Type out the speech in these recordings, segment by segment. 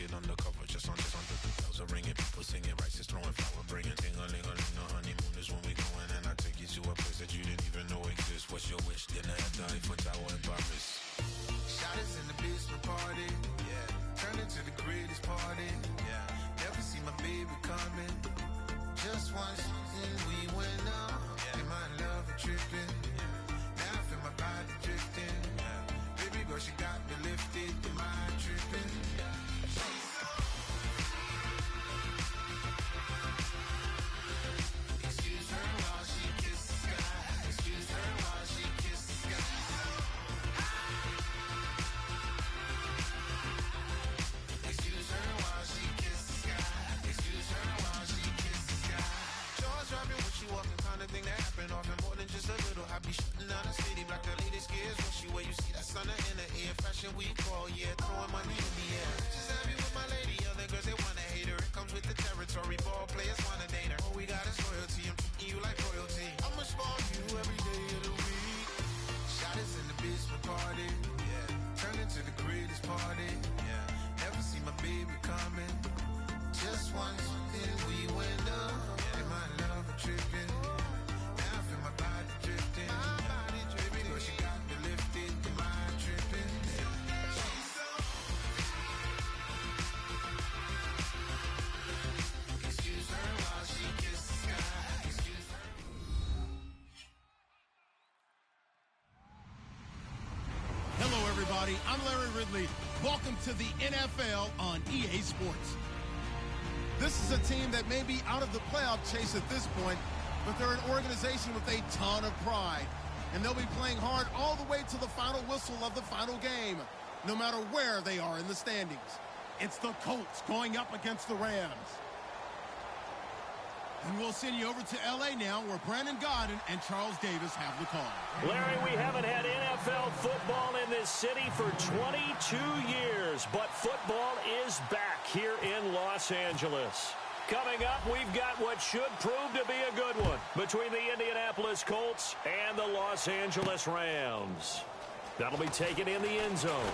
get undercover, just under the bells are ringing, people singing, rice is throwing flower, bringing ting-a-ling-a-ling, the honeymoon is when we going, and I take you to a place that you didn't even know exists. What's your wish? Dinner at the Eiffel Tower in Paris. Shot is in the basement party, yeah. Turn into the greatest party, yeah. Never see my baby coming. Just once, and we went up, yeah. In my love tripping, yeah. Now I feel my body drifting, yeah. Baby girl, she got me lifted, in my tripping, yeah. Excuse her while she kisses the sky. Excuse her while she kisses the sky. Excuse her while she kisses the sky. Excuse her while she kisses the sky. Jaws dropping when she walking, kind of thing that happen often, more than just a little. I be shooting down the city, black the latest gears. When she where you see that sun in the air, fashion we call, yeah, throwing money in the air. Just happy with my lady, other girls they wanna hate her. It comes with the territory, ball players wanna date her. All we got is loyalty, I'm treating you like royalty. I'ma spoil you every day of the week. Shot is in the basement party, yeah. Turn into the greatest party, yeah. Never see my baby coming. Just once, then we went up, yeah. In my love tripping, now I feel my body drifting. Baby girl, she got me lifted, in my tripping, yeah. Excuse her while she kisses the sky. Excuse her. Hello, everybody. I'm Larry Ridley. Welcome to the NFL on EA Sports. This is a team that may be out of the playoff chase at this point, but they're an organization with a ton of pride. And they'll be playing hard all the way to the final whistle of the final game, no matter where they are in the standings. It's the Colts going up against the Rams. And we'll send you over to L.A. now, where Brandon Godden and Charles Davis have the call. Larry, we haven't had NFL football in this city for 22 years, but football is back here in Los Angeles. Coming up, we've got what should prove to be a good one between the Indianapolis Colts and the Los Angeles Rams. That'll be taken in the end zone.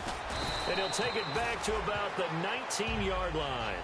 And he'll take it back to about the 19-yard line.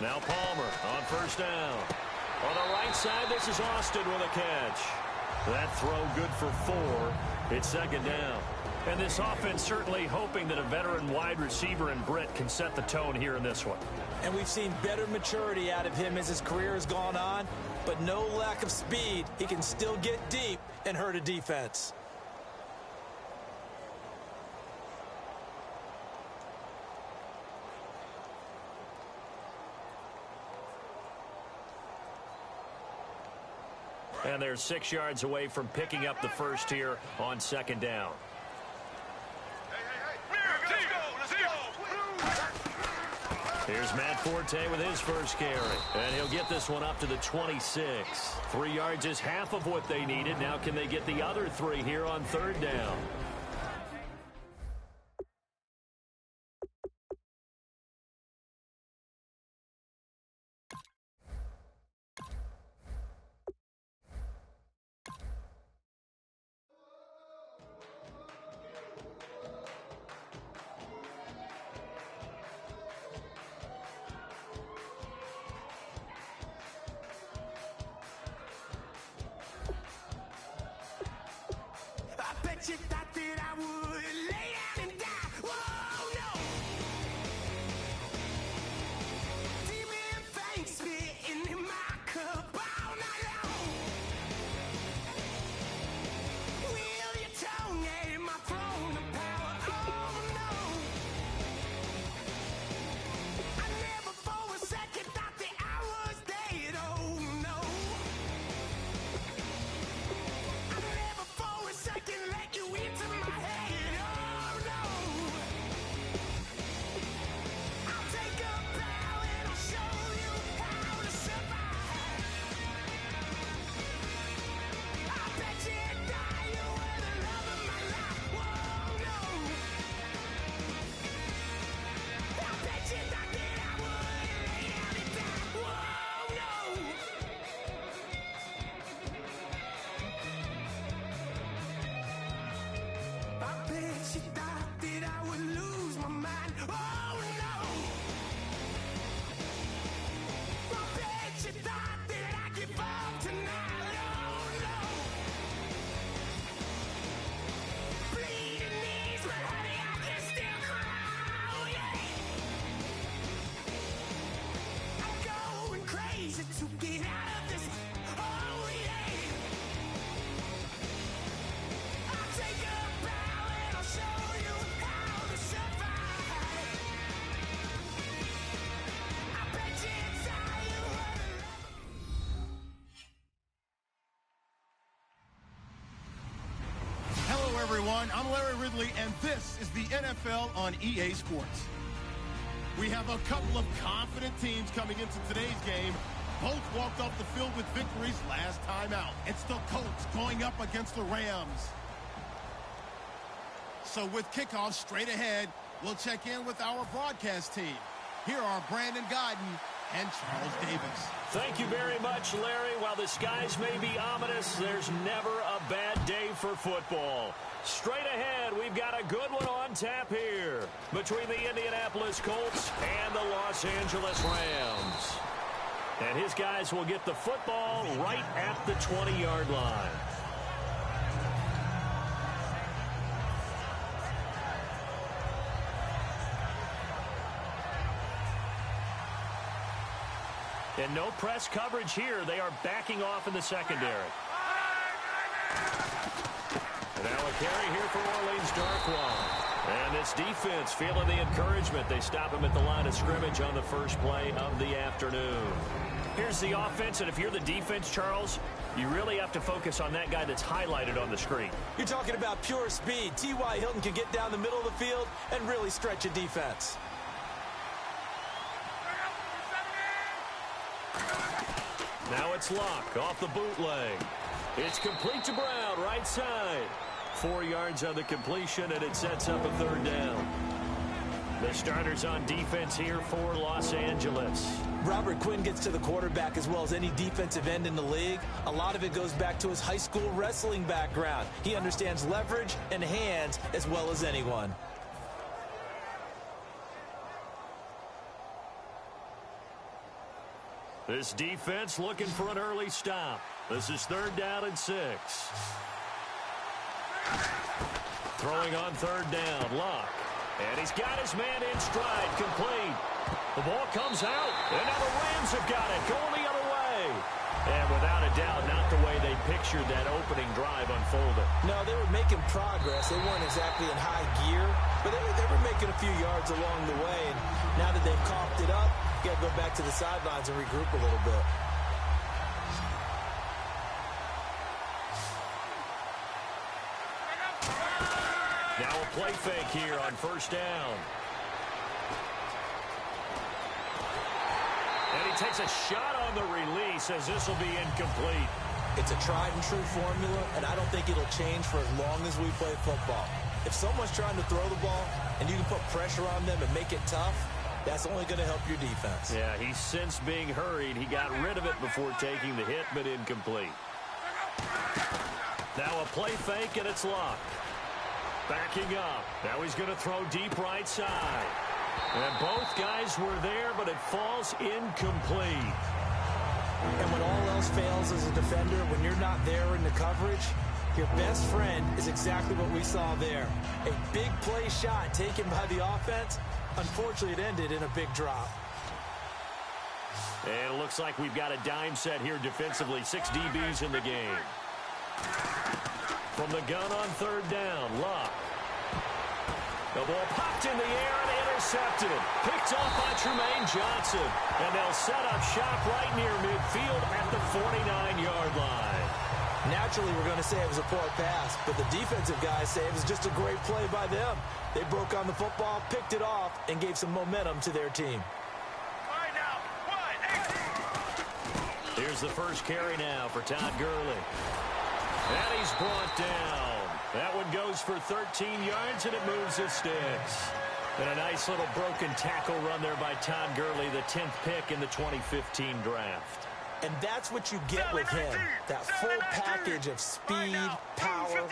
Now Palmer on first down. On the right side, this is Austin with a catch. That throw good for 4. It's second down. And this offense certainly hoping that a veteran wide receiver in Britt can set the tone here in this one. And we've seen better maturity out of him as his career has gone on, but no lack of speed. He can still get deep and hurt a defense. And they're 6 yards away from picking up the first here on second down. Here's Matt Forte with his first carry. And he'll get this one up to the 26. 3 yards is half of what they needed. Now can they get the other 3 here on third down? You thought that I would lay down and die. Whoa, no. Demon things spitting in my cup all night long. Will your tongue at my throne of power? Oh, no. I never for a second thought that I was dead. Oh, no. I never for a second let you into my head, oh no. I'll take a bow and I'll show you how to survive. I bet you die, you were the love of my life, whoa no. I bet you thought that I would lay down and die, whoa no. I bet you thought that I would lose my mind. Oh no! I bet you thought that I'd give up tonight. Oh no! Bleeding knees, but honey, I can still cry. Oh yeah! I'm going crazy to get out of this. Oh yeah! I'll take a bow and I'll show you how to survive. I bet you it's all you wanna love. Hello, everyone. I'm Larry Ridley, and this is the NFL on EA Sports. We have a couple of confident teams coming into today's game. Both walked off the field with victories last time out. It's the Colts going up against the Rams. So with kickoff straight ahead, we'll check in with our broadcast team. Here are Brandon Godden and Charles Davis. Thank you very much, Larry. While the skies may be ominous, there's never a bad day for football. Straight ahead, we've got a good one on tap here between the Indianapolis Colts and the Los Angeles Rams. And his guys will get the football right at the 20-yard line. And no press coverage here. They are backing off in the secondary. Now a carry here for Orleans Darkwa. And this defense feeling the encouragement. They stop him at the line of scrimmage on the first play of the afternoon. Here's the offense, and if you're the defense, Charles, you really have to focus on that guy that's highlighted on the screen. You're talking about pure speed. T.Y. Hilton can get down the middle of the field and really stretch a defense. Now it's Locke off the bootleg. It's complete to Brown, right side. 4 yards on the completion, and it sets up a third down. The starters on defense here for Los Angeles. Robert Quinn gets to the quarterback as well as any defensive end in the league. A lot of it goes back to his high school wrestling background. He understands leverage and hands as well as anyone. This defense looking for an early stop. This is 3rd down and 6. Throwing on 3rd down, Locke. And he's got his man in stride, complete. The ball comes out, and now the Rams have got it, going the other way. And without a doubt, not the way they pictured that opening drive unfolded. No, they were making progress. They weren't exactly in high gear, but they were making a few yards along the way. And now that they've coughed it up, you got to go back to the sidelines and regroup a little bit. Now a play fake here on 1st down. takes a shot on the release as this will be incomplete. It's a tried-and-true formula, and I don't think it'll change for as long as we play football. If someone's trying to throw the ball and you can put pressure on them and make it tough, that's only going to help your defense. Yeah, he's since being hurried. He got rid of it before taking the hit, but incomplete. Now a play fake, and it's Luck. Backing up. Now he's going to throw deep right side. And both guys were there, but it falls incomplete. And when all else fails as a defender, when you're not there in the coverage, your best friend is exactly what we saw there. A big play shot taken by the offense. Unfortunately, it ended in a big drop. And it looks like we've got a dime set here defensively. 6 DBs in the game. From the gun on third down, Luck. The ball popped in the air and intercepted. Picked off by Tremaine Johnson. And they'll set up shop right near midfield at the 49-yard line. Naturally, we're going to say it was a poor pass, but the defensive guys say it was just a great play by them. They broke on the football, picked it off, and gave some momentum to their team. Here's the first carry now for Todd Gurley. And he's brought down. That one goes for 13 yards, and it moves the sticks. And a nice little broken tackle run there by Todd Gurley, the 10th pick in the 2015 draft. And that's what you get with him, that full package of speed, power,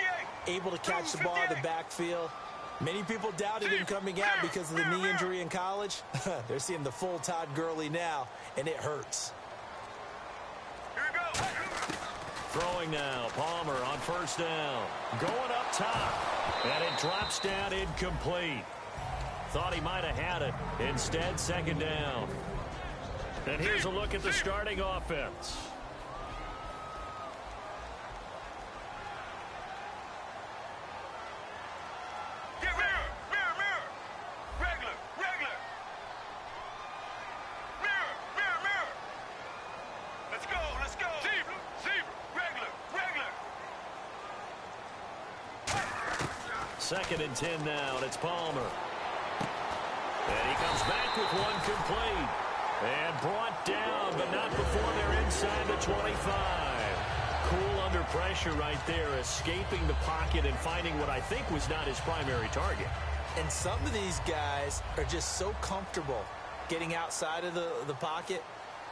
able to catch the ball in the backfield. Many people doubted him coming out because of the knee injury in college. They're seeing the full Todd Gurley now, and it hurts. Throwing now, Palmer on first down. Going up top, and it drops down incomplete. Thought he might have had it. Instead, second down. And here's a look at the starting offense. Second and 10 now, and it's Palmer. And he comes back with one complete. And brought down, but not before they're inside the 25. Cool under pressure right there, escaping the pocket and finding what I think was not his primary target. And some of these guys are just so comfortable getting outside of the pocket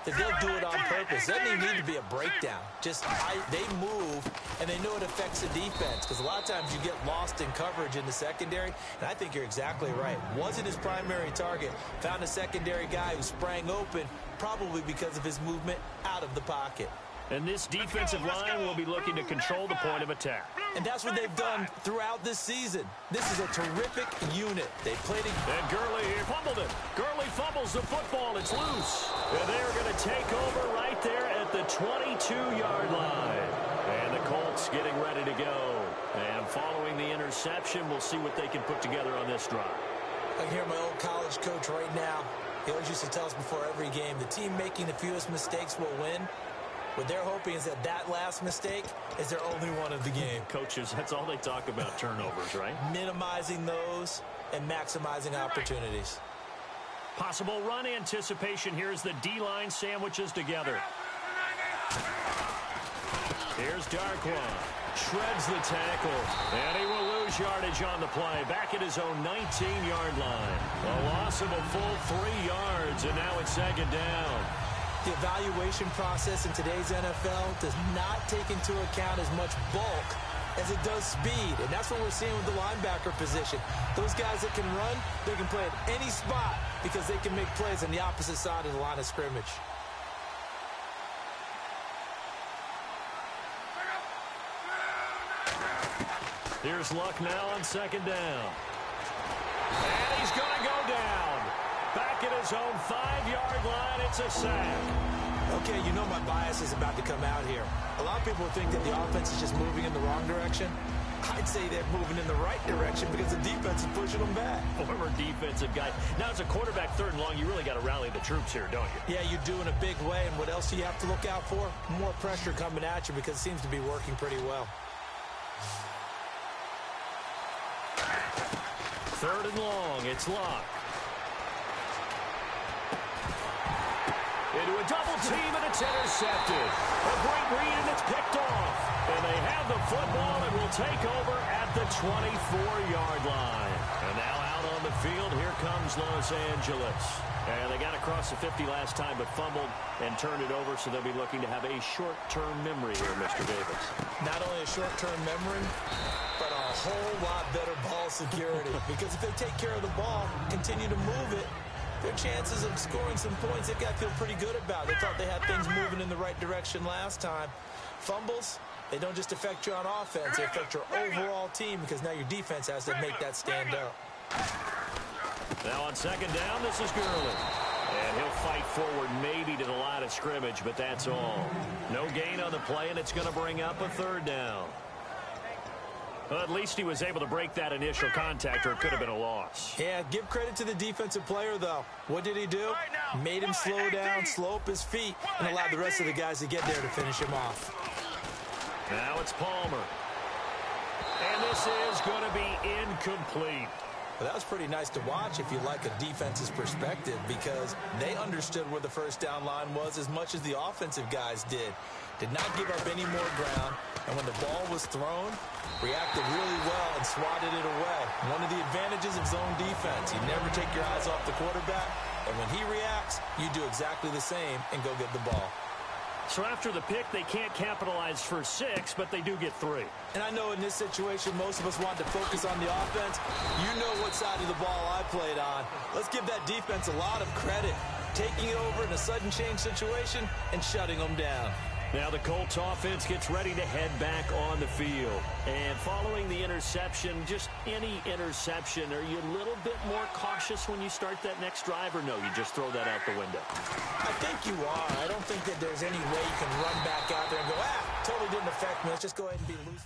that they'll do it on purpose. Doesn't even need to be a breakdown. Just they move, and they know it affects the defense, because a lot of times you get lost in coverage in the secondary, and I think you're exactly right. Wasn't his primary target. Found a secondary guy who sprang open, probably because of his movement out of the pocket. And this defensive line will be looking to control the point of attack. And that's what they've done throughout this season. This is a terrific unit. They played it. And Gurley here fumbled it. Gurley fumbles the football. It's loose. And they're going to take over right there at the 22-yard line. And the Colts getting ready to go. And following the interception, we'll see what they can put together on this drive. I can hear my old college coach right now. He always used to tell us before every game, the team making the fewest mistakes will win. What they're hoping is that last mistake is their only one of the game. Coaches, that's all they talk about, turnovers, right? Minimizing those and maximizing opportunities. Possible run anticipation here as the D-line sandwiches together. Here's Darkwa. Shreds the tackle. And he will lose yardage on the play. Back at his own 19-yard line. A loss of a full 3 yards, and now it's second down. The evaluation process in today's NFL does not take into account as much bulk as it does speed. And that's what we're seeing with the linebacker position. Those guys that can run, they can play at any spot because they can make plays on the opposite side of the line of scrimmage. Here's Luck now on second down. And he's going to go down. Back at his own 5-yard line, it's a sack. Okay, you know my bias is about to come out here. A lot of people think that the offense is just moving in the wrong direction. I'd say they're moving in the right direction because the defense is pushing them back. Former defensive guy. Now, as a quarterback, third and long, you really got to rally the troops here, don't you? Yeah, you do in a big way. And what else do you have to look out for? More pressure coming at you because it seems to be working pretty well. Third and long, it's Luck. Into a double team, and it's intercepted. A great read, and it's picked off. And they have the football and will take over at the 24-yard line. And now out on the field, here comes Los Angeles. And they got across the 50 last time, but fumbled and turned it over, so they'll be looking to have a short-term memory here, Mr. Davis. Not only a short-term memory, but a whole lot better ball security. Because if they take care of the ball, continue to move it, their chances of scoring some points, they've got to feel pretty good about. They thought they had things moving in the right direction last time. Fumbles, they don't just affect you on offense, they affect your overall team, because now your defense has to make that stand up. Now on second down, this is Gurley. And he'll fight forward maybe to the line of scrimmage, but that's all. No gain on the play, and it's going to bring up a third down. Well, at least he was able to break that initial contact, or it could have been a loss. Yeah, give credit to the defensive player, though. What did he do? Made him slow down, slow up his feet, and allowed the rest of the guys to get there to finish him off. Now it's Palmer. And this is going to be incomplete. Well, that was pretty nice to watch if you like a defense's perspective, because they understood where the first down line was as much as the offensive guys did. Did not give up any more ground, and when the ball was thrown, reacted really well and swatted it away. One of the advantages of zone defense, you never take your eyes off the quarterback, and when he reacts, you do exactly the same and go get the ball. So after the pick, they can't capitalize for 6, but they do get 3. And I know in this situation, most of us want to focus on the offense. You know what side of the ball I played on. Let's give that defense a lot of credit, taking it over in a sudden change situation and shutting them down. Now the Colts offense gets ready to head back on the field. And following the interception, just any interception, are you a little bit more cautious when you start that next drive, or no, you just throw that out the window? I think you are. I don't think that there's any way you can run back out there and go, totally didn't affect me. Let's just go ahead and be loose.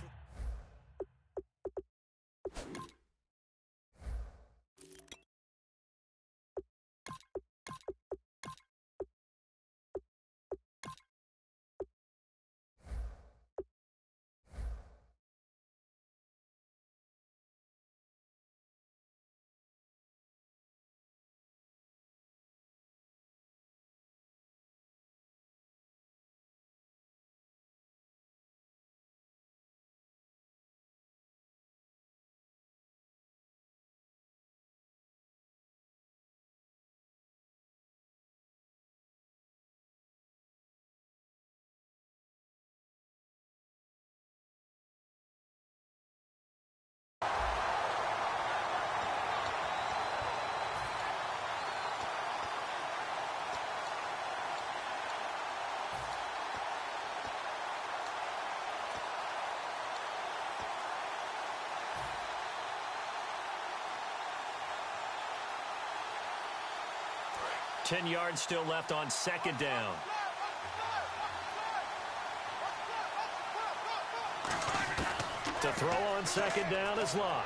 10 yards still left on second down. To throw on second down is Locke.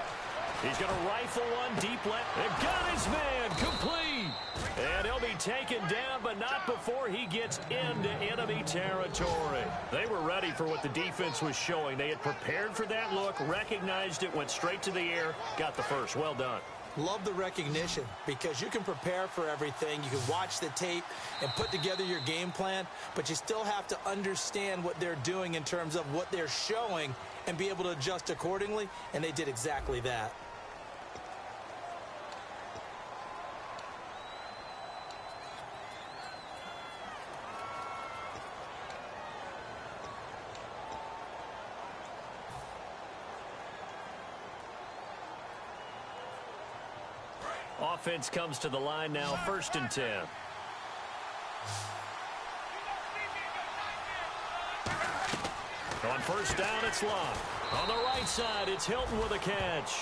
He's going to rifle one deep left. And got his man complete. And he'll be taken down, but not before he gets into enemy territory. They were ready for what the defense was showing. They had prepared for that look, recognized it, went straight to the air, got the first. Well done. Love the recognition, because you can prepare for everything. You can watch the tape and put together your game plan, but you still have to understand what they're doing in terms of what they're showing and be able to adjust accordingly, and they did exactly that. Offense comes to the line now, 1st and 10. On first down, it's Locke. On the right side, it's Hilton with a catch.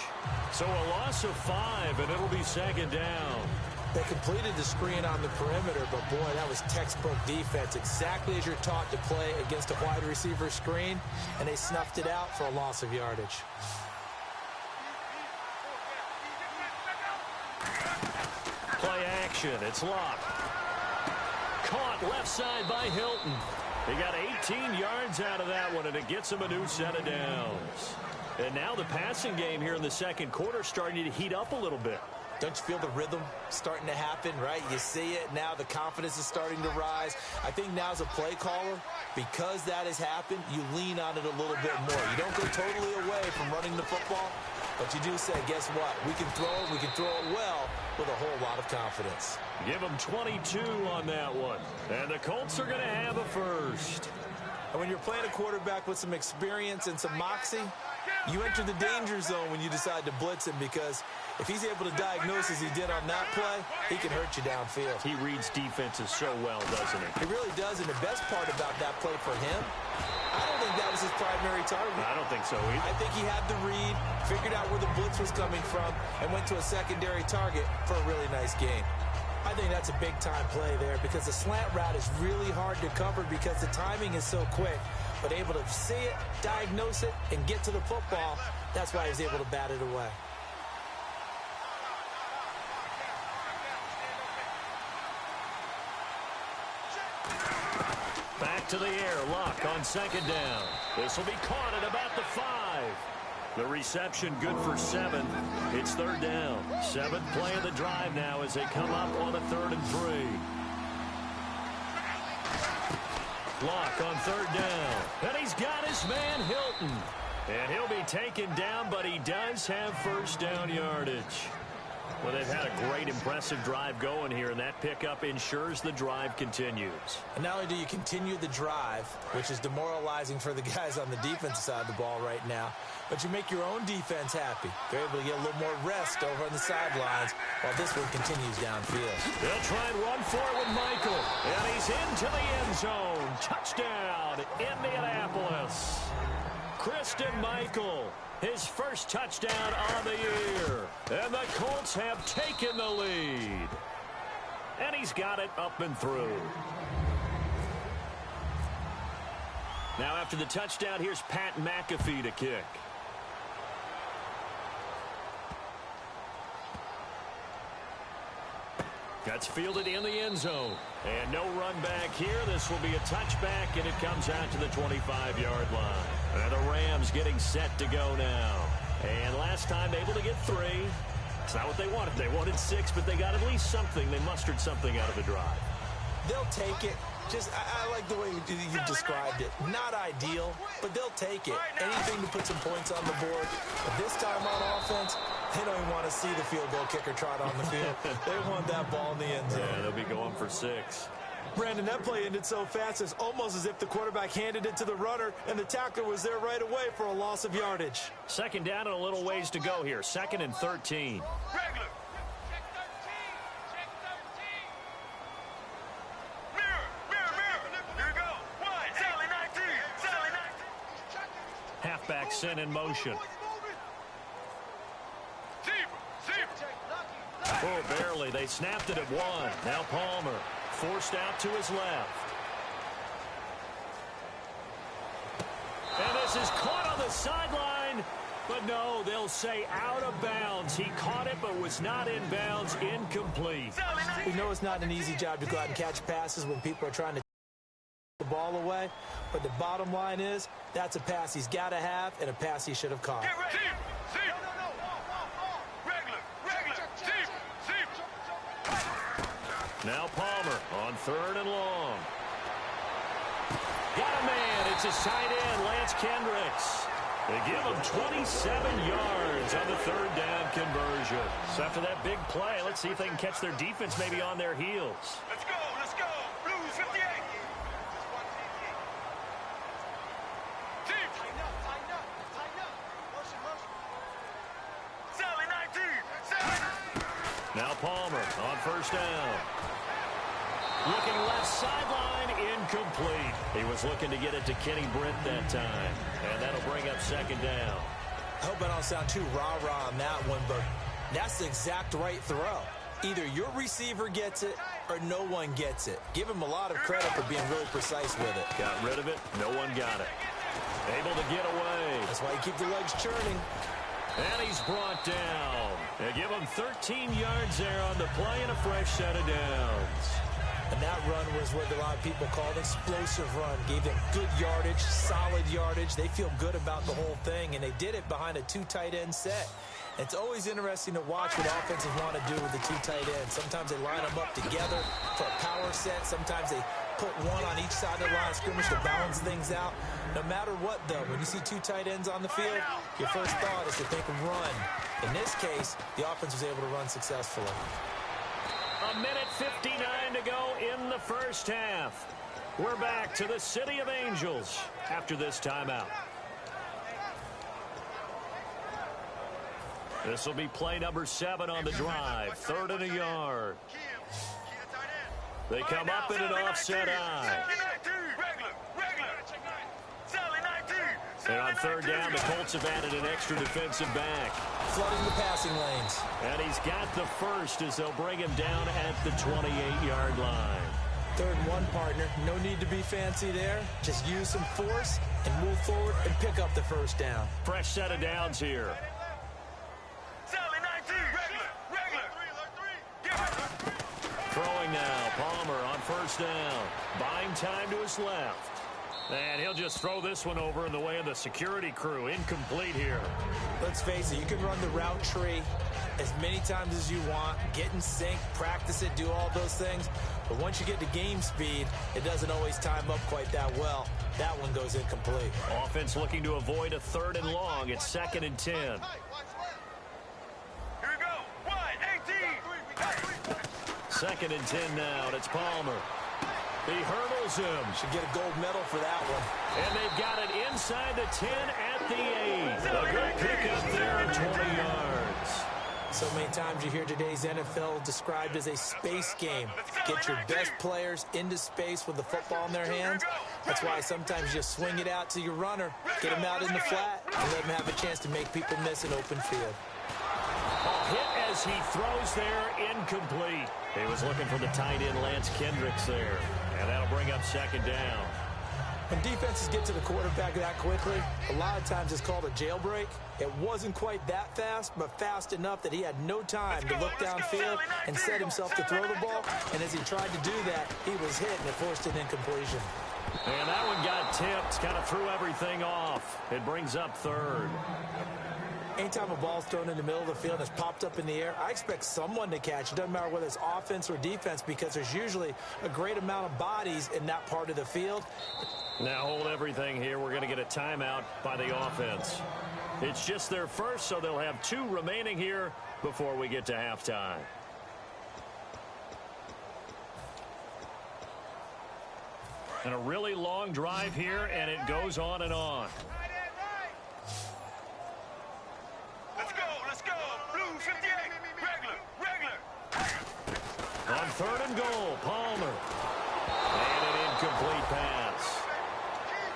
So a loss of 5, and it'll be second down. They completed the screen on the perimeter, but boy, that was textbook defense. Exactly as you're taught to play against a wide receiver screen, and they snuffed it out for a loss of yardage. Play action. It's Locke. Caught left side by Hilton. He got 18 yards out of that one, and it gets him a new set of downs. And now the passing game here in the second quarter starting to heat up a little bit. Don't you feel the rhythm starting to happen, right? You see it. Now the confidence is starting to rise. I think now as a play caller, because that has happened, you lean on it a little bit more. You don't go totally away from running the football, but you do say, guess what? We can throw it. We can throw it well with a whole lot of confidence. Give them 22 on that one. And the Colts are going to have a first. And when you're playing a quarterback with some experience and some moxie, you enter the danger zone when you decide to blitz him, because if he's able to diagnose as he did on that play, he can hurt you downfield. He reads defenses so well, doesn't he? He really does, and the best part about that play for him, I don't think that was his primary target. I don't think so either. I think he had the read, figured out where the blitz was coming from, and went to a secondary target for a really nice gain. I think that's a big-time play there, because the slant route is really hard to cover because the timing is so quick. But able to see it, diagnose it, and get to the football, that's why he was able to bat it away. Back to the air, Luck on second down. This will be caught at about the 5. The reception good for 7. It's third down. 7th play of the drive now as they come up on a 3rd and 3. Luck on third down. And he's got his man Hilton. And he'll be taken down, but he does have first down yardage. Well, they've had a great, impressive drive going here, and that pickup ensures the drive continues. And not only do you continue the drive, which is demoralizing for the guys on the defensive side of the ball right now, but you make your own defense happy. They're able to get a little more rest over on the sidelines while this one continues downfield. They'll try and run for it with Michael. And he's into the end zone. Touchdown, Indianapolis. Christian Michael, his first touchdown on the year. And the Colts have taken the lead. And he's got it up and through. Now after the touchdown, here's Pat McAfee to kick. That's fielded in the end zone. And no run back here. This will be a touchback, and it comes out to the 25-yard line. And the Rams getting set to go now. And last time able to get 3. It's not what they wanted. They wanted 6, but they got at least something. They mustered something out of the drive. They'll take it. Just, I like the way you described it. Not ideal, but they'll take it. Anything to put some points on the board. But this time on offense, they don't even want to see the field goal kicker trot on the field. They want that ball in the end zone. Yeah, they'll be going for 6. Brandon, that play ended so fast, it's almost as if the quarterback handed it to the runner and the tackler was there right away for a loss of yardage. Second down and a little ways to go here. 2nd and 13. Regular. Halfback sent in motion. Oh, barely. They snapped it at 1. Now Palmer forced out to his left. And this is caught on the sideline. But no, they'll say out of bounds. He caught it but was not in bounds. Incomplete. We know it's not an easy job to go out and catch passes when people are trying to the ball away, but the bottom line is that's a pass he's got to have and a pass he should have caught. Now Palmer on 3rd and long. Got a man. It's a side end, Lance Kendricks. They give him 27 yards on the 3rd down conversion. So after that big play, let's see if they can catch their defense maybe on their heels. Let's go. Blues 58. Now Palmer on 1st down. Looking left sideline, incomplete. He was looking to get it to Kenny Britt that time. And that'll bring up 2nd down. I hope I don't sound too rah-rah on that one, but that's the exact right throw. Either your receiver gets it or no one gets it. Give him a lot of credit for being really precise with it. Got rid of it. No one got it. Able to get away. That's why you keep the legs churning. And he's brought down. They give him 13 yards there on the play and a fresh set of downs. And that run was what a lot of people call an explosive run. Gave them good yardage, solid yardage. They feel good about the whole thing, and they did it behind a two tight end set. It's always interesting to watch what offenses want to do with the two tight ends. Sometimes they line them up together for a power set. Sometimes they put one on each side of the line of scrimmage to balance things out. No matter what, though, when you see two tight ends on the field, your first thought is to think run. In this case, the offense was able to run successfully. A minute 59 to go in the first half. We're back to the City of Angels after this timeout. This will be play number 7 on the drive. 3rd and a yard. They come up in an offset eye. And on 3rd down, the Colts have added an extra defensive back. Flooding the passing lanes. And he's got the first as they'll bring him down at the 28-yard line. 3rd and 1, partner. No need to be fancy there. Just use some force and move forward and pick up the first down. Fresh set of downs here. Throwing now, Palmer on 1st down. Buying time to his left. And he'll just throw this one over in the way of the security crew. Incomplete here. Let's face it, you can run the route tree as many times as you want, get in sync, practice it, do all those things. But once you get to game speed, it doesn't always time up quite that well. That one goes incomplete. Offense looking to avoid a 3rd and long. It's 2nd and 10. Here we go. 1-18. 2nd and 10 now, and it's Palmer. He hurdles him. Should get a gold medal for that one. And they've got it inside the 10 at the 8. A good pickup there at 20 yards. So many times you hear today's NFL described as a space game. Get your best players into space with the football in their hands. That's why sometimes you just swing it out to your runner, get him out in the flat, and let him have a chance to make people miss an open field. Hit as he throws there, incomplete. He was looking for the tight end Lance Kendricks there. And that'll bring up 2nd down. When defenses get to the quarterback that quickly, a lot of times it's called a jailbreak. It wasn't quite that fast, but fast enough that he had no time to look downfield and set himself to throw the ball. And as he tried to do that, he was hit, and it forced an incompletion. And that one got tipped, kind of threw everything off. It brings up 3rd. Anytime a ball's thrown in the middle of the field and it's popped up in the air, I expect someone to catch. It doesn't matter whether it's offense or defense because there's usually a great amount of bodies in that part of the field. Now hold everything here. We're going to get a timeout by the offense. It's just their first, so they'll have 2 remaining here before we get to halftime. And a really long drive here, and it goes on and on. Let's go. Blue 58. Regular. On 3rd and goal, Palmer. And an incomplete pass.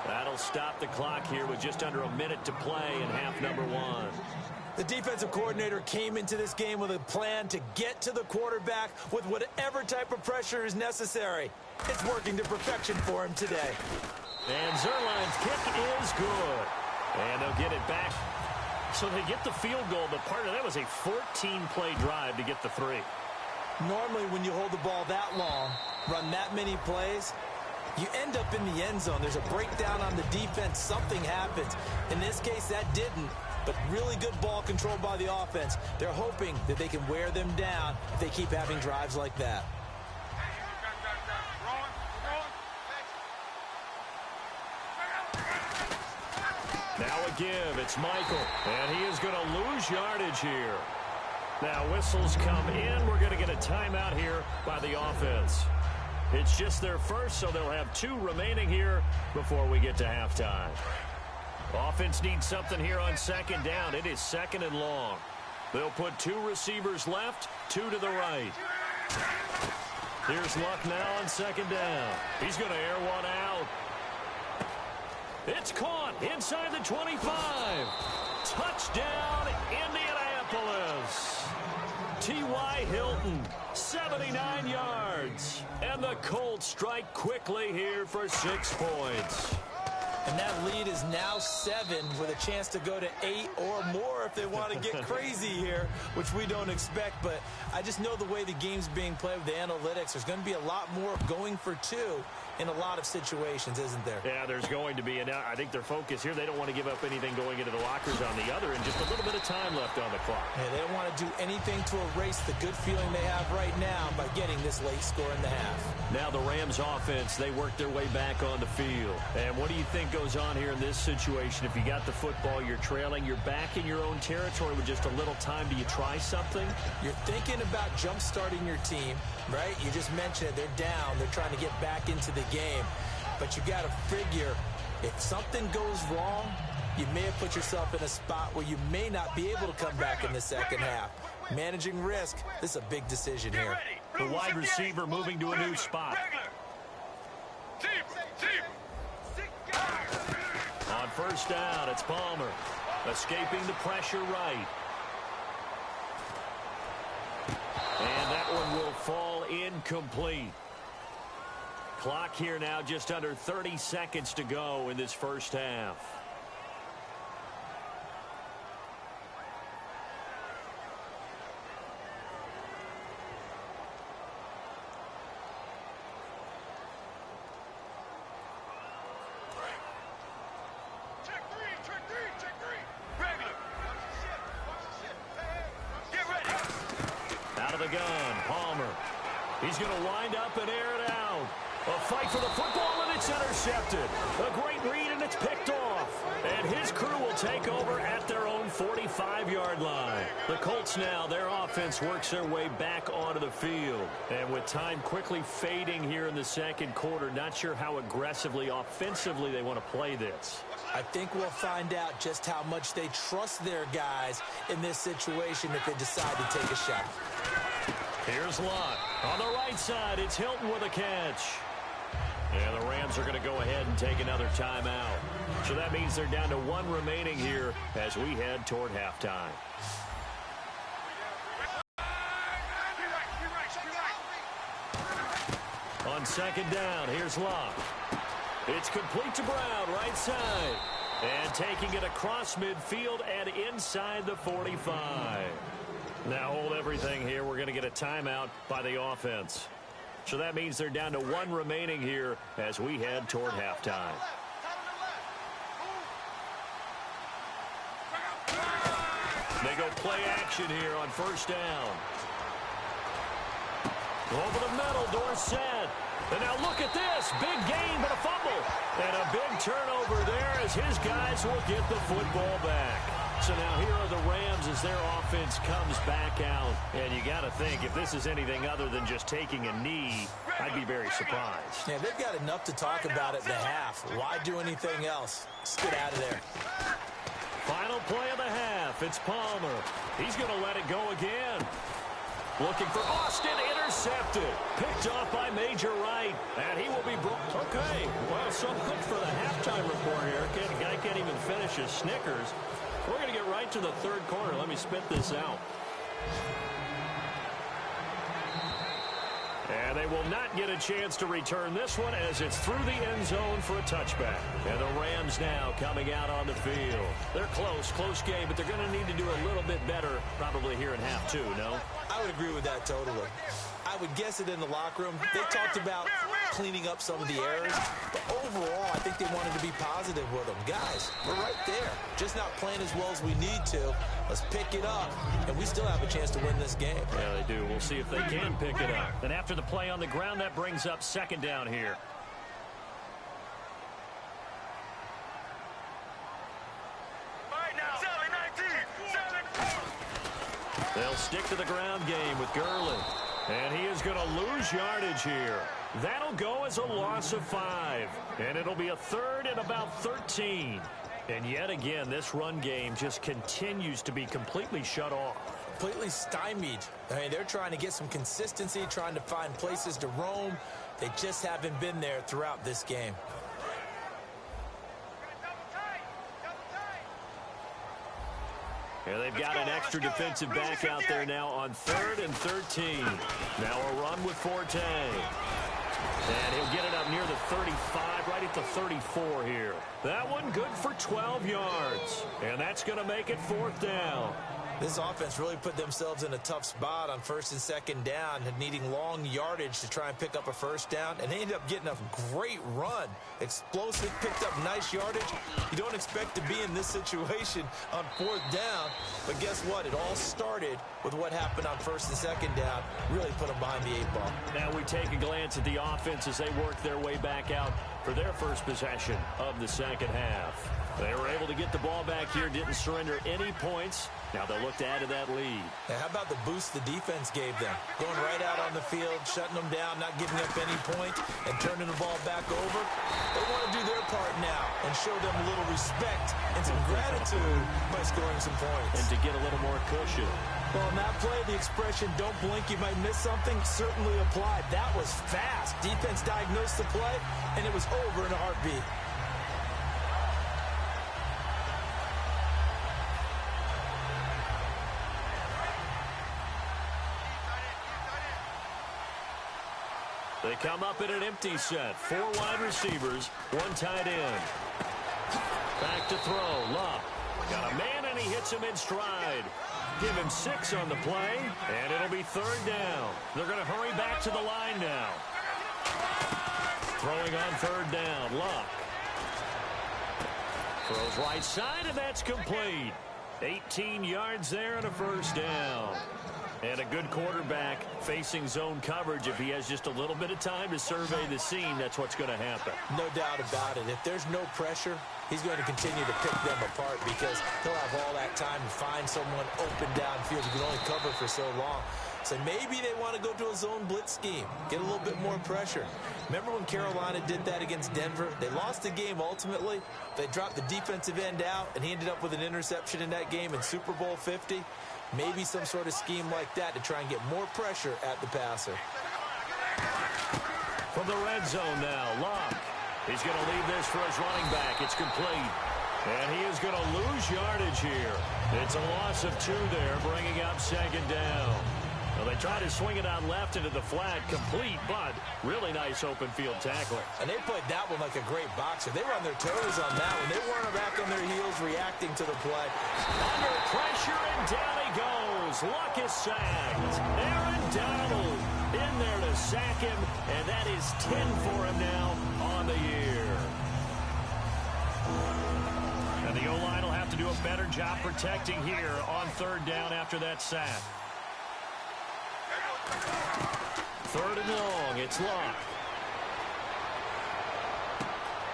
That'll stop the clock here with just under a minute to play in half number 1. The defensive coordinator came into this game with a plan to get to the quarterback with whatever type of pressure is necessary. It's working to perfection for him today. And Zerline's kick is good. And they'll get it back. So they get the field goal, but part of that was a 14-play drive to get the 3. Normally when you hold the ball that long, run that many plays, you end up in the end zone. There's a breakdown on the defense. Something happens. In this case, that didn't. But really good ball control by the offense. They're hoping that they can wear them down if they keep having drives like that. Now a give. It's Michael. And he is going to lose yardage here. Now whistles come in. We're going to get a timeout here by the offense. It's just their first, so they'll have 2 remaining here before we get to halftime. Offense needs something here on 2nd down. It is 2nd and long. They'll put 2 receivers left, 2 to the right. Here's Luck now on 2nd down. He's going to air one out. It's caught inside the 25. Touchdown, Indianapolis. T.Y. Hilton, 79 yards. And the Colts strike quickly here for 6 points. And that lead is now 7 with a chance to go to 8 or more if they want to get crazy here, which we don't expect. But I just know the way the game's being played with the analytics, there's going to be a lot more going for 2 in a lot of situations, isn't there? Yeah, there's going to be. And I think their focus here, they don't want to give up anything going into the lockers on the other, and just a little bit of time left on the clock. Yeah, they don't want to do anything to erase the good feeling they have right now by getting this late score in the half. Now the Rams offense, they work their way back on the field. And what do you think goes on here in this situation? If you got the football, you're trailing, you're back in your own territory with just a little time. Do you try something? You're thinking about jump-starting your team, right? You just mentioned it. They're down. They're trying to get back into the game. But you got to figure, if something goes wrong, you may have put yourself in a spot where you may not be able to come back in the second half. Managing risk, this is a big decision here. The wide receiver moving to a new spot. On first down, it's Palmer. Escaping the pressure right. And that one will fall incomplete. Clock here now just under 30 seconds to go in this first half. Out of the gun, Palmer. He's going to wind up and air it out. A fight for the football, and it's intercepted. A great read, and it's picked off. And his crew will take over at their own 45-yard line. The Colts now, their offense works their way back onto the field. And with time quickly fading here in the second quarter, not sure how aggressively, offensively they want to play this. I think we'll find out just how much they trust their guys in this situation if they decide to take a shot. Here's Lott. On the right side, it's Hilton with a catch. And the Rams are going to go ahead and take another timeout. So that means they're down to 1 remaining here as we head toward halftime. On second down, here's Lott. It's complete to Brown, right side. And taking it across midfield and inside the 45. Now hold everything here. We're going to get a timeout by the offense. So that means they're down to 1 remaining here as we head toward halftime. They go play action here on first down. Over the middle, Dorsett. And now look at this. Big gain, but a fumble. And a big turnover there as his guys will get the football back. So now here are the Rams as their offense comes back out. And you got to think, if this is anything other than just taking a knee, I'd be very surprised. Yeah, they've got enough to talk about at the half. Why do anything else? Let's get out of there. Final play of the half. It's Palmer. He's going to let it go again. Looking for Austin, intercepted. Picked off by Major Wright. And he will be brought. Okay, well, so good for the halftime report here. The guy can't even finish his Snickers. We're going to get right to the third quarter. Let me spit this out. And they will not get a chance to return this one as it's through the end zone for a touchback. And the Rams now coming out on the field. They're close game, but they're going to need to do a little bit better probably here in half two, no? I would agree with that totally. I would guess it in the locker room. They talked about cleaning up some of the errors, but overall, I think they wanted to be positive with them. Guys, we're right there. Just not playing as well as we need to. Let's pick it up, and we still have a chance to win this game. Yeah, they do. We'll see if they can pick it up. And after the play on the ground, that brings up second down here. They'll stick to the ground game with Gurley. And he is going to lose yardage here. That'll go as a loss of 5. And it'll be a third and about 13. And yet again, this run game just continues to be completely shut off. Completely stymied. I mean, they're trying to get some consistency, trying to find places to roam. They just haven't been there throughout this game. And they've got an extra defensive back out there now on 3rd and 13. Now a run with Forte. And he'll get it up near the 35, right at the 34 here. That one good for 12 yards. And that's going to make it 4th down. This offense really put themselves in a tough spot on 1st and 2nd down, needing long yardage to try and pick up a 1st down, and they ended up getting a great run. Explosive, picked up nice yardage. You don't expect to be in this situation on 4th down, but guess what? It all started with what happened on 1st and 2nd down. Really put them behind the 8 ball. Now we take a glance at the offense as they work their way back out for their first possession of the 2nd half. They were able to get the ball back here, didn't surrender any points. Now they'll look to add to that lead. Now, how about the boost the defense gave them? Going right out on the field, shutting them down, not giving up any points, and turning the ball back over. They want to do their part now and show them a little respect and some gratitude by scoring some points. And to get a little more cushion. Well, in that play, the expression, don't blink, you might miss something, certainly applied. That was fast. Defense diagnosed the play, and it was over in a heartbeat. They come up in an empty set. 4 wide receivers, 1 tight end. Back to throw. Luck. Got a man, and he hits him in stride. Give him 6 on the play, and it'll be 3rd down. They're going to hurry back to the line now. Throwing on 3rd down. Luck. Throws right side, and that's complete. 18 yards there and a 1st down. And a good quarterback facing zone coverage. If he has just a little bit of time to survey the scene, that's what's going to happen. No doubt about it. If there's no pressure, he's going to continue to pick them apart because he'll have all that time to find someone open downfield. He can only cover for so long. So maybe they want to go to a zone blitz scheme, get a little bit more pressure. Remember when Carolina did that against Denver? They lost the game ultimately. They dropped the defensive end out, and he ended up with an interception in that game in Super Bowl 50. Maybe some sort of scheme like that to try and get more pressure at the passer. From the red zone now, Luck. He's going to leave this for his running back. It's complete. And he is going to lose yardage here. It's a loss of 2 there, bringing up 2nd down. Well, they try to swing it on left into the flat, complete, but really nice open field tackling. And they played that one like a great boxer. They were on their toes on that one. They weren't back on their heels reacting to the play. Under pressure, and down he goes. Luck is sacked. Aaron Donald in there to sack him, and that is 10 for him now on the year. And the O-line will have to do a better job protecting here on 3rd down after that sack. 3rd and long, it's Luck.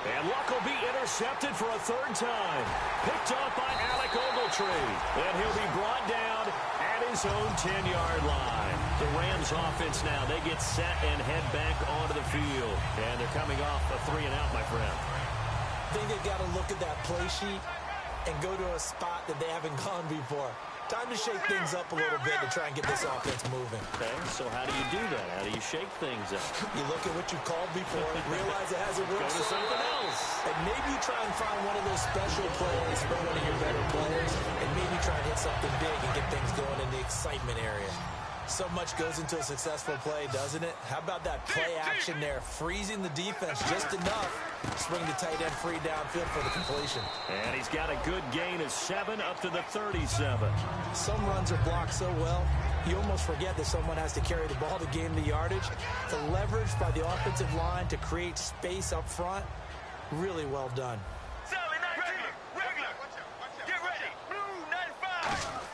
And Luck will be intercepted for a 3rd time. Picked off by Alec Ogletree. And he'll be brought down at his own 10-yard line. The Rams offense now, they get set and head back onto the field. And they're coming off a 3-and-out, my friend. I think they've got to look at that play sheet and go to a spot that they haven't gone before. Time to shake things up a little bit to try and get this offense moving. Okay, so how do you do that? How do you shake things up? You look at what you called before, realize it hasn't worked. Go to something else. And maybe you try and find one of those special plays from one of your better players, and maybe try and hit something big and get things going in the excitement area. So much goes into a successful play, doesn't it? How about that play action there? Freezing the defense just enough. Swing the tight end free downfield for the completion. And he's got a good gain of 7 up to the 37. Some runs are blocked so well, you almost forget that someone has to carry the ball to gain the yardage. The leverage by the offensive line to create space up front, really well done. Regular. Get ready. Blue 95.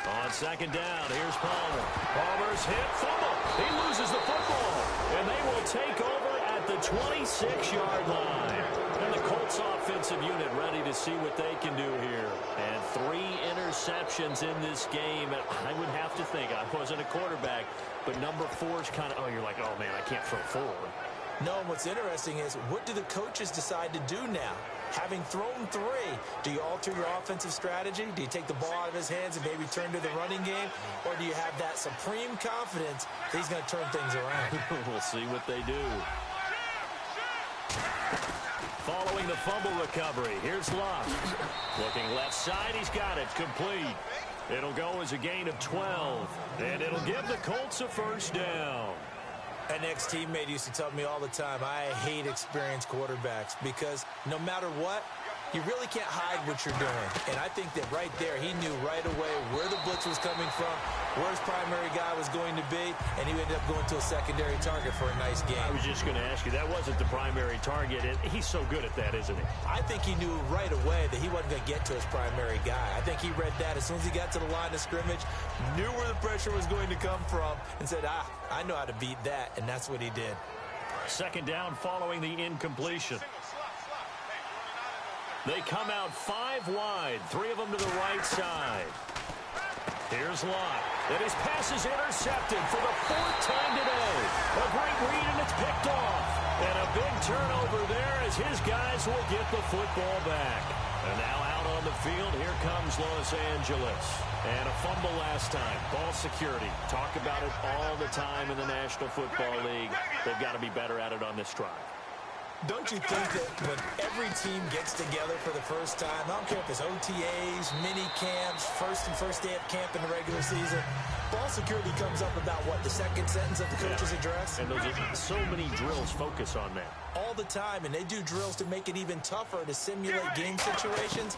On 2nd down, here's Palmer. Palmer's hit, fumble. He loses the football. And they will take over at the 26-yard line. And the Colts offensive unit ready to see what they can do here. And 3 interceptions in this game. And I would have to think, I wasn't a quarterback, but number 4's kind of, you're like, oh, man, I can't throw forward. No, and what's interesting is, what do the coaches decide to do now? Having thrown 3, do you alter your offensive strategy? Do you take the ball out of his hands and maybe turn to the running game? Or do you have that supreme confidence that he's going to turn things around? We'll see what they do. Following the fumble recovery, here's Luck. Looking left side, he's got it. Complete. It'll go as a gain of 12. And it'll give the Colts a 1st down. An ex-teammate used to tell me all the time, I hate experienced quarterbacks because no matter what, you really can't hide what you're doing. And I think that right there, he knew right away where the blitz was coming from, where his primary guy was going to be, and he ended up going to a secondary target for a nice game. I was just going to ask you, that wasn't the primary target. He's so good at that, isn't he? I think he knew right away that he wasn't going to get to his primary guy. I think he read that as soon as he got to the line of scrimmage, knew where the pressure was going to come from, and said, I know how to beat that, and that's what he did. Second down following the incompletion. They come out 5 wide, 3 of them to the right side. Here's Lott. And his pass is intercepted for the 4th time today. A great read, and it's picked off. And a big turnover there as his guys will get the football back. And now out on the field, here comes Los Angeles. And a fumble last time. Ball security. Talk about it all the time in the National Football League. They've got to be better at it on this drive. Don't you think that when every team gets together for the first time, I don't care if it's OTAs, mini camps, first day of camp in the regular season, ball security comes up about, what, the second sentence of the coach's address? And those are so many drills focus on that. All the time, and they do drills to make it even tougher to simulate game situations.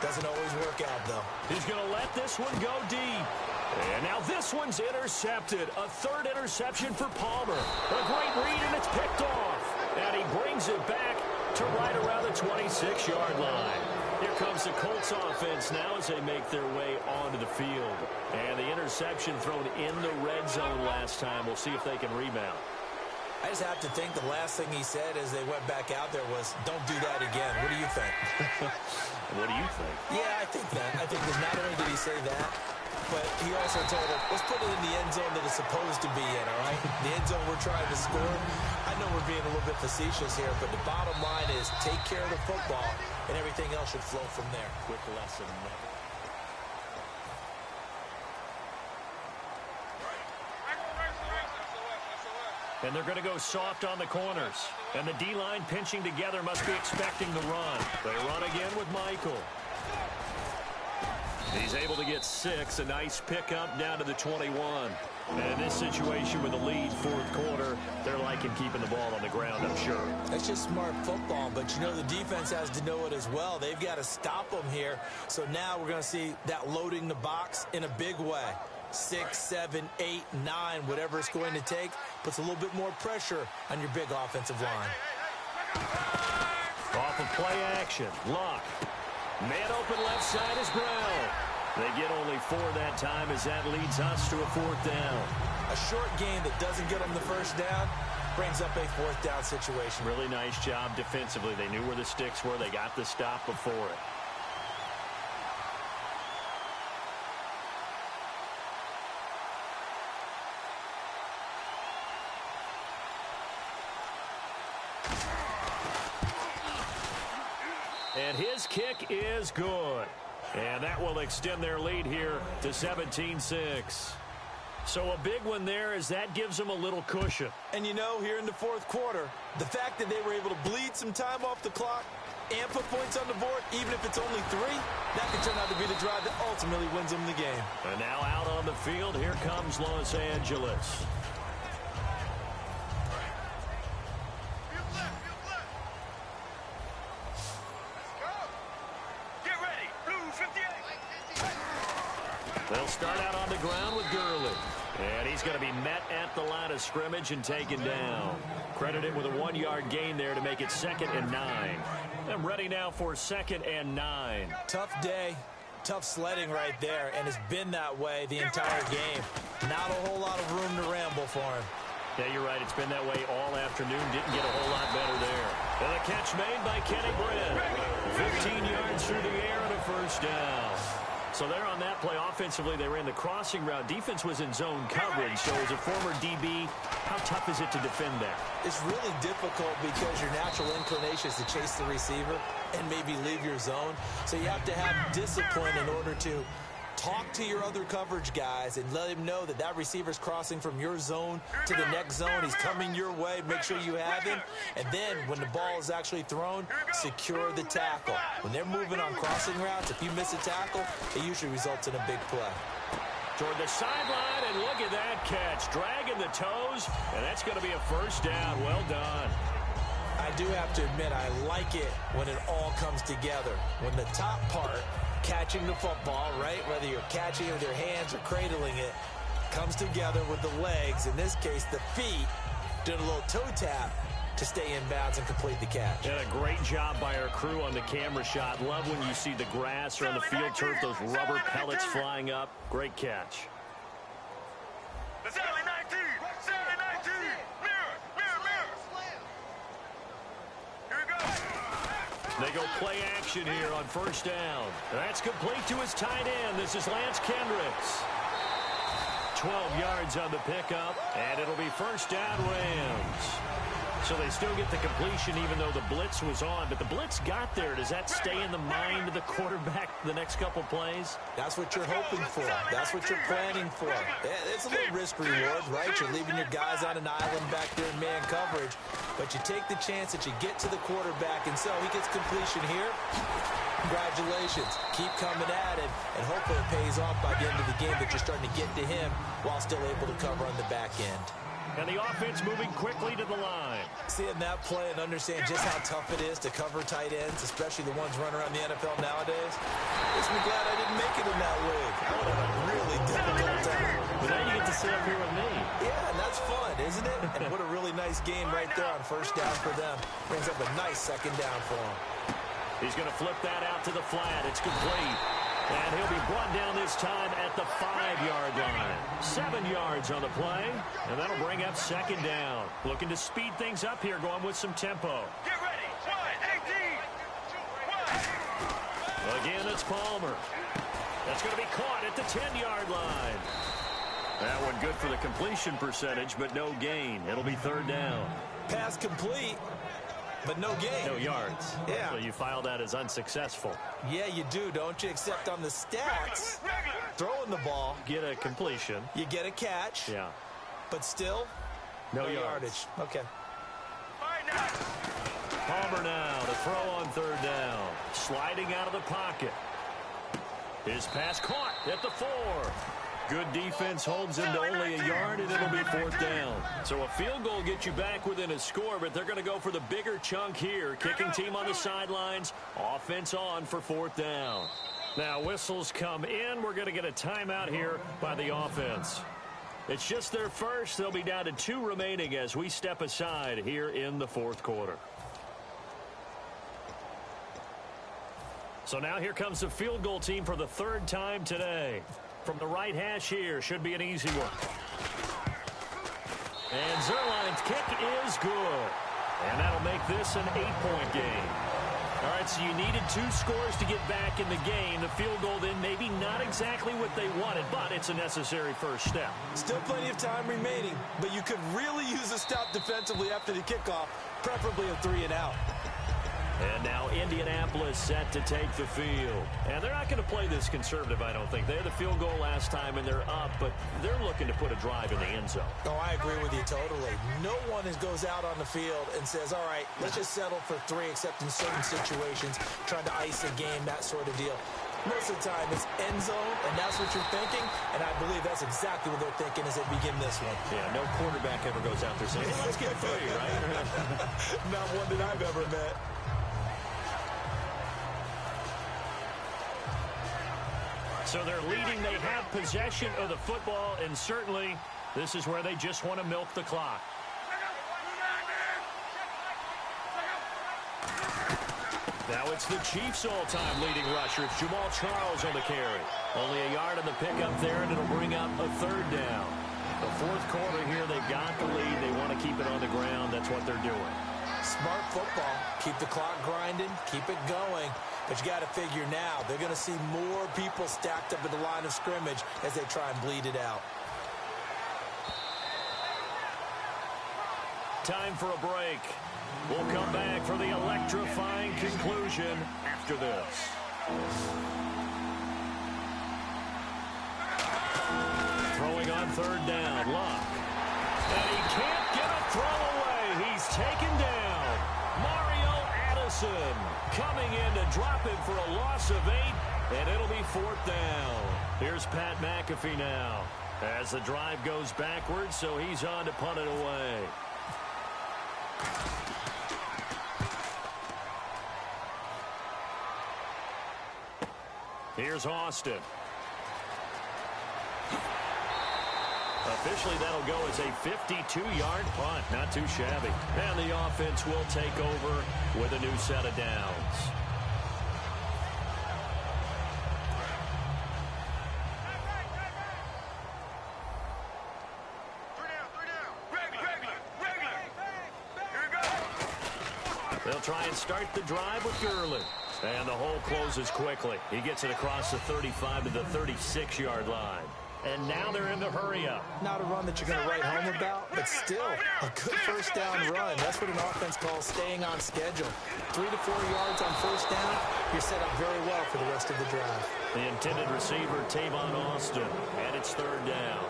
Doesn't always work out, though. He's going to let this one go deep. And now this one's intercepted. A 3rd interception for Palmer. A great read, and it's picked off. And he brings it back to right around the 26-yard line. Here comes the Colts offense now as they make their way onto the field. And the interception thrown in the red zone last time. We'll see if they can rebound. I just have to think the last thing he said as they went back out there was, don't do that again. What do you think? What do you think? Yeah, I think that. I think that not only did he say that, but he also told him, let's put it in the end zone that it's supposed to be in, all right? The end zone we're trying to score. I know we're being a little bit facetious here, but the bottom line is take care of the football, and everything else should flow from there. Quick lesson, never. And they're going to go soft on the corners. And the D-line pinching together must be expecting the run. They run again with Michael. He's able to get 6. A nice pickup down to the 21. And in this situation with the lead 4th quarter, they're liking keeping the ball on the ground, I'm sure. That's just smart football, but you know the defense has to know it as well. They've got to stop them here. So now we're going to see that loading the box in a big way. 6, 7, 8, 9, whatever it's going to take, puts a little bit more pressure on your big offensive line. Off of play action, Lott. Man open left side is Brown. They get only 4 that time as that leads us to a 4th down. A short game that doesn't get them the first down brings up a 4th down situation. Really nice job defensively. They knew where the sticks were. They got the stop before it. And his kick is good. And that will extend their lead here to 17-6. So a big one there as that gives them a little cushion. And you know, here in the 4th quarter, the fact that they were able to bleed some time off the clock and put points on the board, even if it's only 3, that could turn out to be the drive that ultimately wins them the game. And now out on the field, here comes Los Angeles. They'll start out on the ground with Gurley. And he's going to be met at the line of scrimmage and taken down. Credit him with a 1-yard gain there to make it 2nd and 9. I'm ready now for 2nd and 9. Tough day, tough sledding right there, and it's been that way the entire game. Not a whole lot of room to ramble for him. Yeah, you're right. It's been that way all afternoon. Didn't get a whole lot better there. And a catch made by Kenny Britt. 15 yards through the air and a 1st down. So there on that play, offensively, they ran the crossing route. Defense was in zone coverage. So as a former DB, how tough is it to defend that? It's really difficult because your natural inclination is to chase the receiver and maybe leave your zone. So you have to have discipline in order to talk to your other coverage guys and let him know that that receiver's crossing from your zone to the next zone. He's coming your way. Make sure you have him. And then when the ball is actually thrown, secure the tackle. When they're moving on crossing routes, if you miss a tackle, it usually results in a big play. Toward the sideline, and look at that catch. Dragging the toes, and that's going to be a 1st down. Well done. I I do have to admit, I like it when it all comes together. When the top part, catching the football, right, whether you're catching it with your hands or cradling it, comes together with the legs, in this case the feet, doing a little toe tap to stay in bounds and complete the catch. And a great job by our crew on the camera shot. Love when you see the grass or on the field turf, those rubber pellets flying up. Great catch. Sally 19! Sally 19! Mirror! Mirror! Mirror! Here we go! They go play action here on first down. That's complete to his tight end. This is Lance Kendricks. 12 yards on the pickup, and it'll be first down Rams. So they still get the completion even though the blitz was on. But the blitz got there. Does that stay in the mind of the quarterback the next couple plays? That's what you're hoping for. That's what you're planning for. It's a little risk-reward, right? You're leaving your guys on an island back there in man coverage. But you take the chance that you get to the quarterback, and so he gets completion here. Congratulations. Keep coming at it, and hopefully it pays off by the end of the game that you're starting to get to him while still able to cover on the back end. And the offense moving quickly to the line. Seeing that play and understand just how tough it is to cover tight ends, especially the ones running around the NFL nowadays, makes me glad I didn't make it in that league. I would have a really difficult time. But now you get to sit up here with me. Yeah, and that's fun, isn't it? And what a really nice game right there on first down for them. Brings up a nice second down for them. He's going to flip that out to the flat. It's complete. And he'll be brought down this time at the 5-yard line. 7 yards on the play, and that'll bring up second down. Looking to speed things up here, going with some tempo. Get ready! 1, 18! 1! Again, it's Palmer. That's going to be caught at the 10-yard line. That one good for the completion percentage, but no gain. It'll be third down. Pass complete, but no gain. No yards. Yeah. So you file that as unsuccessful. Yeah, you do, don't you? Except on the stats, throwing the ball, Get a completion. you get a catch, Yeah. but still, No yardage. Okay. All right, now. Palmer now to throw on third down. Sliding out of the pocket. His pass caught at the 4. Good defense holds him to only a yard, and it'll be fourth down. So a field goal gets you back within a score, but they're going to go for the bigger chunk here. Kicking team on the sidelines. Offense on for fourth down. Now whistles come in. We're going to get a timeout here by the offense. It's just their first. They'll be down to 2 remaining as we step aside here in the fourth quarter. So now here comes the field goal team for the 3rd time today. From the right hash here, should be an easy one. And Zerline's kick is good. And that'll make this an 8-point game. All right, so you needed 2 scores to get back in the game. The field goal then maybe not exactly what they wanted, but it's a necessary first step. Still plenty of time remaining, but you could really use a stop defensively after the kickoff, preferably a 3 and out. And now Indianapolis set to take the field. And they're not going to play this conservative, I don't think. They had the field goal last time, and they're up, but they're looking to put a drive in the end zone. Oh, I agree with you totally. No one goes out on the field and says, all right, let's just settle for 3, except in certain situations, trying to ice a game, that sort of deal. Most of the time, it's end zone, and that's what you're thinking, and I believe that's exactly what they're thinking as they begin this one. Yeah, no quarterback ever goes out there saying, hey, let's get 3, right? Not one that I've ever met. So they're leading. They have possession of the football, and certainly this is where they just want to milk the clock. Now it's the Chiefs' all-time leading rusher. It's Jamal Charles on the carry. Only a yard on the pickup there, and it'll bring up a 3rd down. The fourth quarter here, they've got the lead. They want to keep it on the ground. That's what they're doing. Smart football. Keep the clock grinding. Keep it going. But you got to figure now, they're going to see more people stacked up at the line of scrimmage as they try and bleed it out. Time for a break. We'll come back for the electrifying conclusion after this. Throwing on 3rd down, Luck. And he can't get a throw away. He's taken down. Mario Addison coming in to drop him for a loss of 8, and it'll be 4th down. Here's Pat McAfee now as the drive goes backwards, so he's on to punt it away. Here's Austin. Officially, that'll go as a 52-yard punt. Not too shabby. And the offense will take over with a new set of downs. They'll try and start the drive with Gurley. And the hole closes quickly. He gets it across the 35 to the 36-yard line. And now they're in the hurry-up. Not a run that you're going to write home about, but still a good first down run. That's what an offense calls staying on schedule. 3 to 4 yards on first down, you're set up very well for the rest of the drive. The intended receiver, Tavon Austin, and it's third down.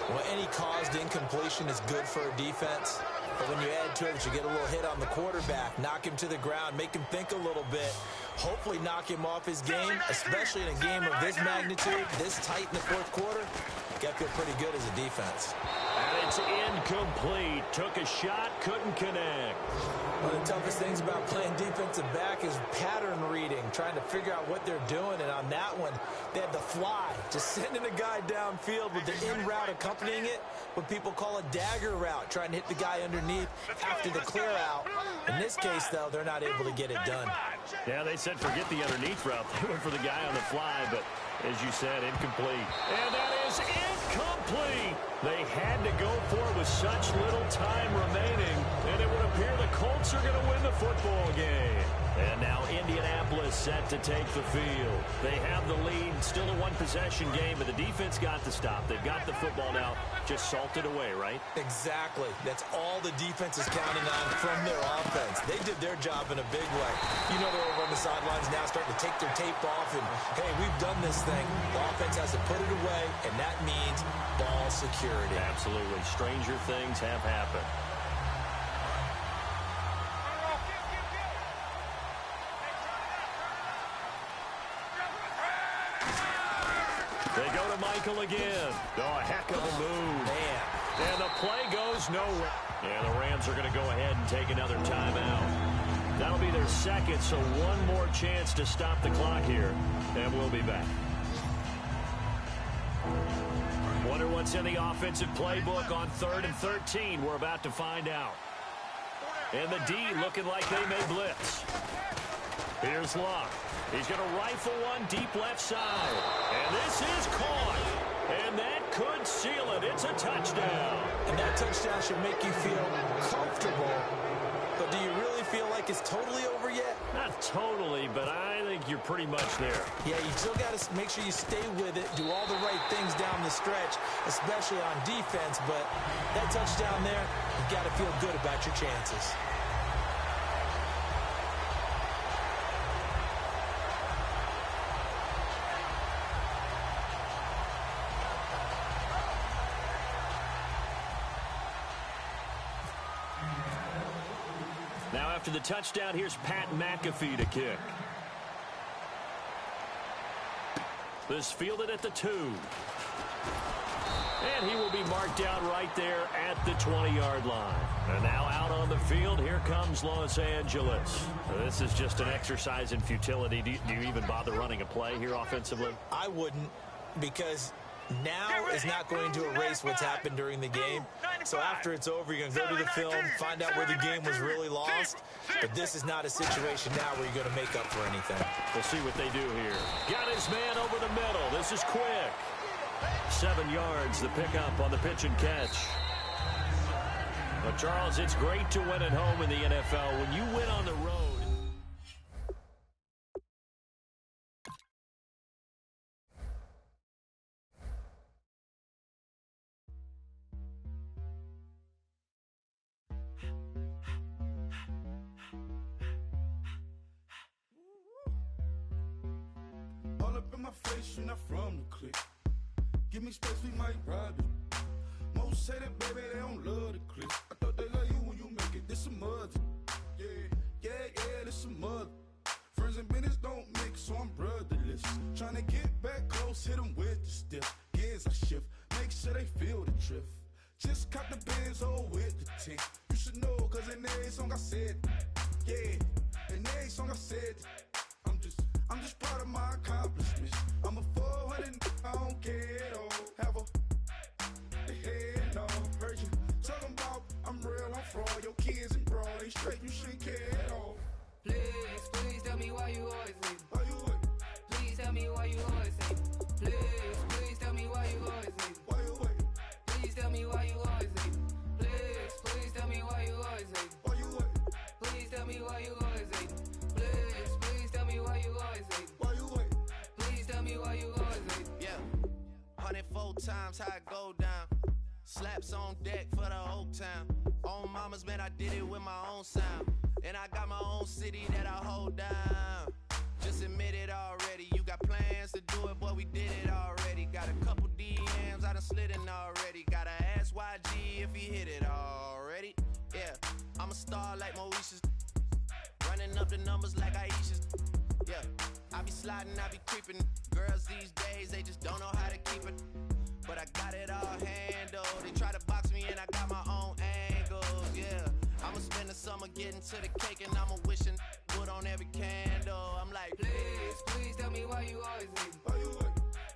Well, any caused incompletion is good for a defense. But when you add to it, you get a little hit on the quarterback, knock him to the ground, make him think a little bit, hopefully knock him off his game, especially in a game of this magnitude, this tight in the fourth quarter. Got to feel pretty good as a defense. And it's incomplete. Took a shot, couldn't connect. One of the toughest things about playing defensive back is pattern reading, trying to figure out what they're doing. And on that one, they had the fly, just sending a guy downfield with the in route accompanying it, what people call a dagger route, trying to hit the guy underneath after the clear out. In this case, though, they're not able to get it done. Yeah, they said forget the underneath route. They went for the guy on the fly, but as you said, incomplete. And that is incomplete. They had to go for it with such little time remaining, and it would appear the Colts are going to win the football game. And now Indianapolis set to take the field. They have the lead, still a one-possession game, but the defense got the stop. They've got the football now, just salted away, right? Exactly. That's all the defense is counting on from their offense. They did their job in a big way. You know they're over on the sidelines now starting to take their tape off, and, hey, we've done this thing. The offense has to put it away, and that means ball security. Absolutely. Stranger things have happened. They go to Michael again. Oh, a heck of a move. Man. And the play goes nowhere. And the Rams are going to go ahead and take another timeout. That'll be their second, so one more chance to stop the clock here. And we'll be back. Wonder what's in the offensive playbook on 3rd and 13. We're about to find out. And the D looking like they may blitz. Here's Luck. He's going to rifle one deep left side. And this is caught. And that could seal it. It's a touchdown. And that touchdown should make you feel comfortable. But do you really feel like it's totally over yet? Not totally, but I think you're pretty much there. Yeah, you still got to make sure you stay with it, do all the right things down the stretch, especially on defense. But that touchdown there, you've got to feel good about your chances. Now after the touchdown, here's Pat McAfee to kick. This fielded at the 2. And he will be marked down right there at the 20-yard line. And now out on the field, here comes Los Angeles. This is just an exercise in futility. Do you even bother running a play here offensively? I wouldn't, because now is not going to erase what's happened during the game. So after it's over, you're going to go to the film, find out where the game was really lost. But this is not a situation now where you're going to make up for anything. We'll see what they do here. Got his man over the middle. This is quick. 7 yards, the pickup on the pitch and catch. But, Charles, it's great to win at home in the NFL. When you win on the road, my face, you're not from the clique. Give me space, we might ride it. Most say that, baby, they don't love the clique. I thought they love you when you make it. This a mother. Yeah, this a mother. Friends and business don't mix, so I'm brotherless. Trying to get back close, hit them with the stiff. Gears I shift, make sure they feel the drift. Just caught the Benz, oh, with the tint. You should know, cause in every song I said, yeah, in every song I said, I'm just proud of my accomplishments. ain't straight, you shouldn't care at all. Please tell me why you always leave. Why you wait? Please tell me why you always leave. Please tell me why you always leave. Why you wait? Please tell me why you always leave. Please tell me why you always leave. Why you wait? Please tell me why you always leave. Please tell me why you always leave. Why you wait? Please tell me why you always leave. Yeah, 104 times how it go down. Slaps on deck for the whole town. On mamas, man, I did it with my own sound. And I got my own city that I hold down. Just admit it already. You got plans to do it, boy, we did it already. Got a couple DMs, I done slid in already. Gotta ask YG if he hit it already. Yeah, I'm a star like Moesha's. Running up the numbers like Aisha's. Yeah, I be sliding, I be creeping. Girls these days, they just don't know how to keep it. But I got it all handled. They try to box me and I got my own angles, yeah. I'ma spend the summer getting to the cake and I'ma wishing wood on every candle. I'm like, Please tell me why you always leave. Why you wait?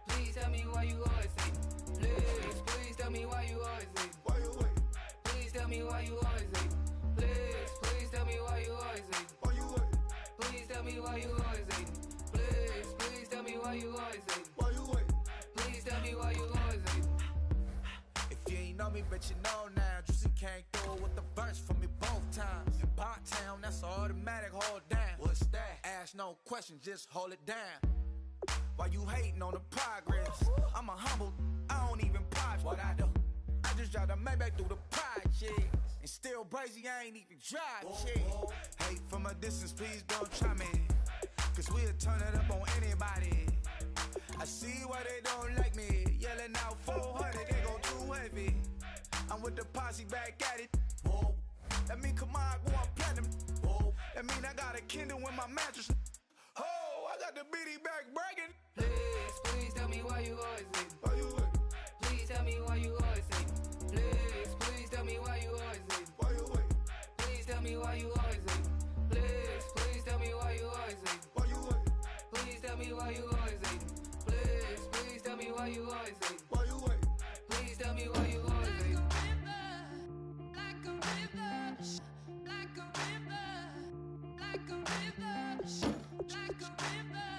Please tell me why you always leave. Please tell me why you always leave. Why you wait? Please tell me why you always leave. Please tell me why you always leave. Why you wait? Please tell me why you always leave. Please tell me why you always leave. Why you wait? Please tell me why you always leave. If you ain't know me, bet you know now. Juicy came through with the verse for me both times. In Pot Town, that's automatic, hold down. What's that? Ask no questions, just hold it down. Why you hating on the progress? I'm a humble, I don't even pop what I do. I just drive the Maybach through the projects. And still brazy, I ain't even drive shit. Hate from a distance, please don't try me. Cause we'll turn it up on anybody. I see why they don't like me. Yelling out 400, they go too heavy. I'm with the posse back at it. Whoa. That mean come on, go on platinum. Whoa. That mean I got a Kindle in my mattress. Oh, I got the BD back bragging. Please tell me why you always leave. Why you wait? Please tell me why you always leave. Please tell me why you always leave. Why you wait? Please tell me why you always leave. Please tell me why you always leave. Why you wait? Please tell me why you always leave. Please tell me why you always leave. Why you wait? Please tell me why you always leave. Like a river, like a river, like a river, like a river,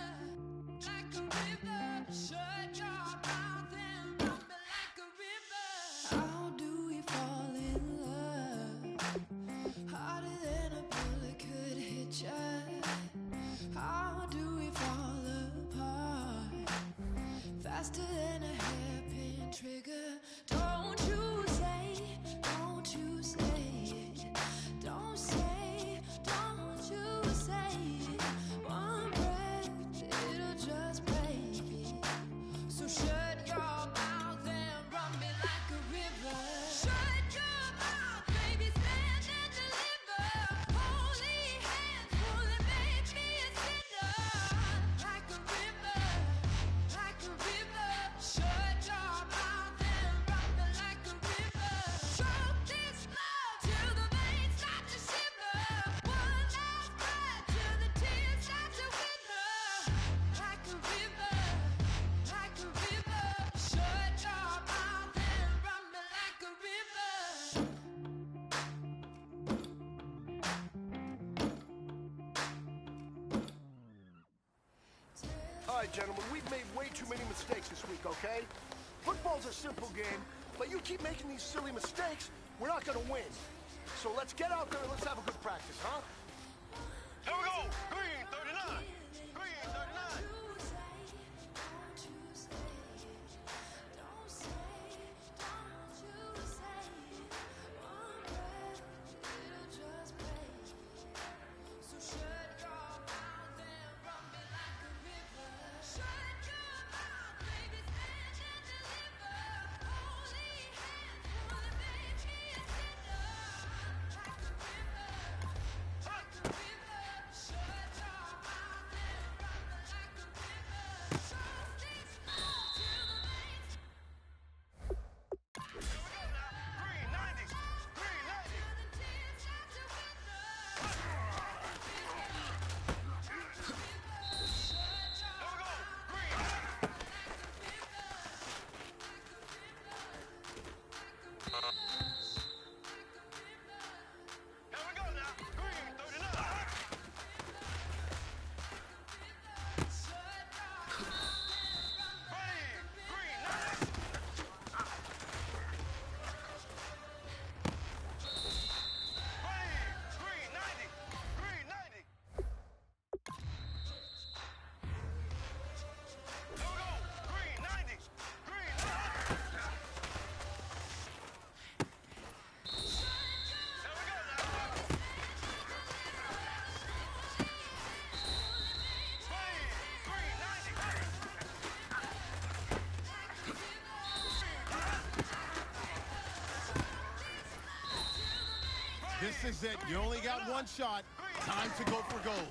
like a river. Shut your mouth and run me like a river. How do we fall in love? Harder than a bullet could hit ya. How do we fall apart? Faster than a hairpin trigger. Don't you say it. Don't say, don't you say it. One breath, it'll just break it. So shut your mouth and run me like a river. Shut your mouth, baby, stand and deliver. Holy hands, holy, make me a sinner. Like a river, like a river. Shut your mouth and run me like a river. Choke this love till the veins start to shiver. One last breath till the tears start to wither. Like a river, like a river. Shut your mouth and run me like a river. All right, gentlemen, we've made way too many mistakes this week, okay? Football's a simple game, but you keep making these silly mistakes, we're not gonna win. So let's get out there and let's have a good practice, huh? Here we go. Green 39. Green 39. This is it. You only got one shot. Time to go for gold.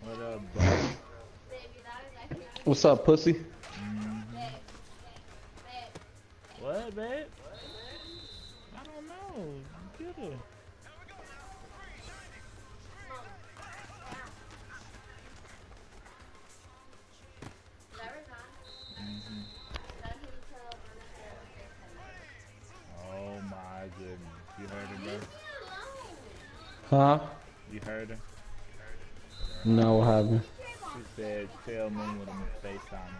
What up, bro? What's up, pussy? What, babe? I don't know. Get her. Oh my goodness. You heard her, bro? Huh? You heard her? No, what happened? She said, tell me with him FaceTime.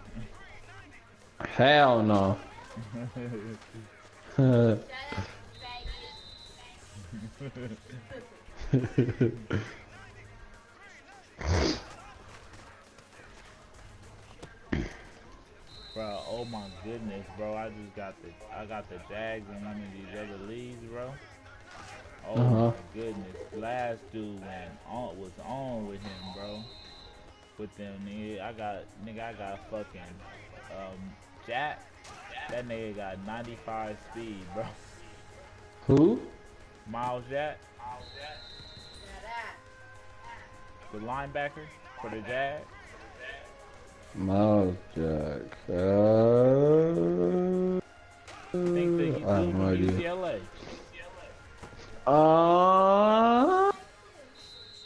Hell no. Bro, oh my goodness, bro. I got the Jags in one of these other leagues, bro. Oh my goodness. Last dude was on with him, bro. With them, nigga. I got fucking Jack. That nigga got 95 speed, bro. Who? Miles Jack. The linebacker for the Jags. Miles Jack. I think that he's I have no from idea. UCLA.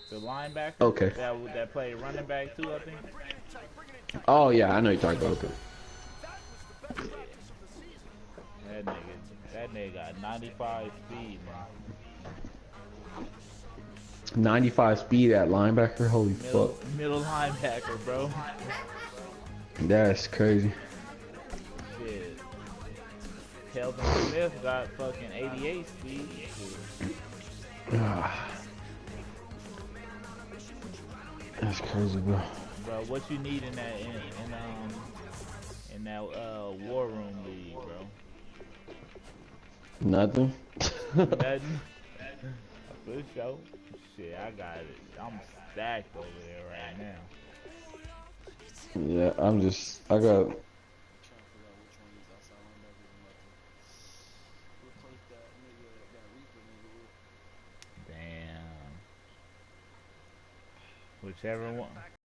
The linebacker. Okay. That played running back too, I think. Oh yeah, I know you're talking about. Okay. That nigga got 95 speed, man. 95 speed at linebacker. Holy fuck. Middle linebacker, bro. That's crazy. Shit. Kelvin Smith got fucking 88 speed. That's crazy, bro. Bro, what you need in that war room league, bro? Nothing. Nothing. For sure. Shit, I got it. I'm stacked over there right now. Yeah, I got. Damn. Whichever one.